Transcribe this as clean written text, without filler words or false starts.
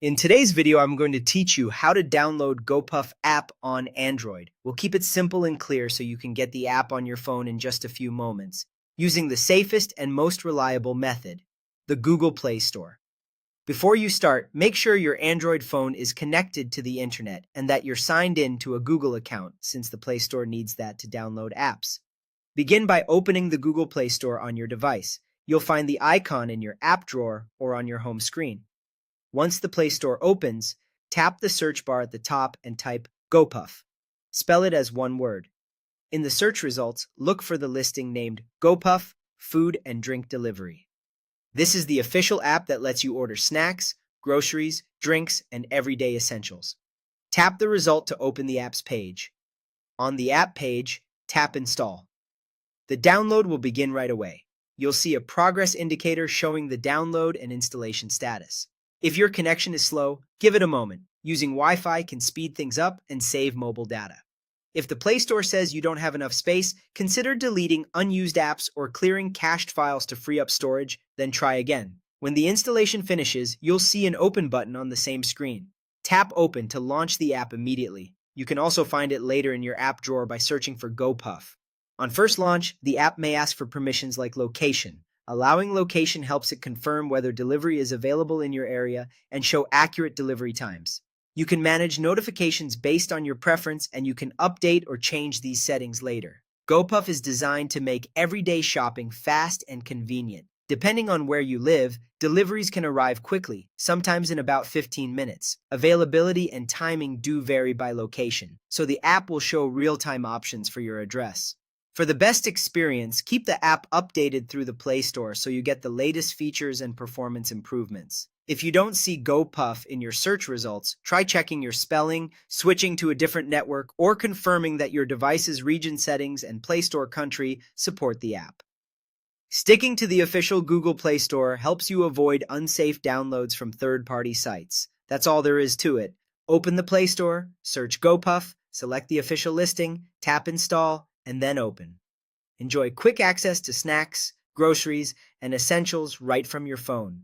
In today's video, I'm going to teach you how to download Gopuff app on Android. We'll keep it simple and clear so you can get the app on your phone in just a few moments, using the safest and most reliable method, the Google Play Store. Before you start, make sure your Android phone is connected to the internet and that you're signed in to a Google account, since the Play Store needs that to download apps. Begin by opening the Google Play Store on your device. You'll find the icon in your app drawer or on your home screen. Once the Play Store opens, tap the search bar at the top and type Gopuff. Spell it as one word. In the search results, look for the listing named Gopuff Food and Drink Delivery. This is the official app that lets you order snacks, groceries, drinks, and everyday essentials. Tap the result to open the app's page. On the app page, tap Install. The download will begin right away. You'll see a progress indicator showing the download and installation status. If your connection is slow, give it a moment. Using Wi-Fi can speed things up and save mobile data. If the Play Store says you don't have enough space, consider deleting unused apps or clearing cached files to free up storage, then try again. When the installation finishes, you'll see an Open button on the same screen. Tap Open to launch the app immediately. You can also find it later in your app drawer by searching for Gopuff. On first launch, the app may ask for permissions like location. Allowing location helps it confirm whether delivery is available in your area and show accurate delivery times. You can manage notifications based on your preference, and you can update or change these settings later. Gopuff is designed to make everyday shopping fast and convenient. Depending on where you live, deliveries can arrive quickly, sometimes in about 15 minutes. Availability and timing do vary by location, so the app will show real-time options for your address. For the best experience, keep the app updated through the Play Store so you get the latest features and performance improvements. If you don't see Gopuff in your search results, try checking your spelling, switching to a different network, or confirming that your device's region settings and Play Store country support the app. Sticking to the official Google Play Store helps you avoid unsafe downloads from third-party sites. That's all there is to it. Open the Play Store, search Gopuff, select the official listing, tap Install, and then open. Enjoy quick access to snacks, groceries, and essentials right from your phone.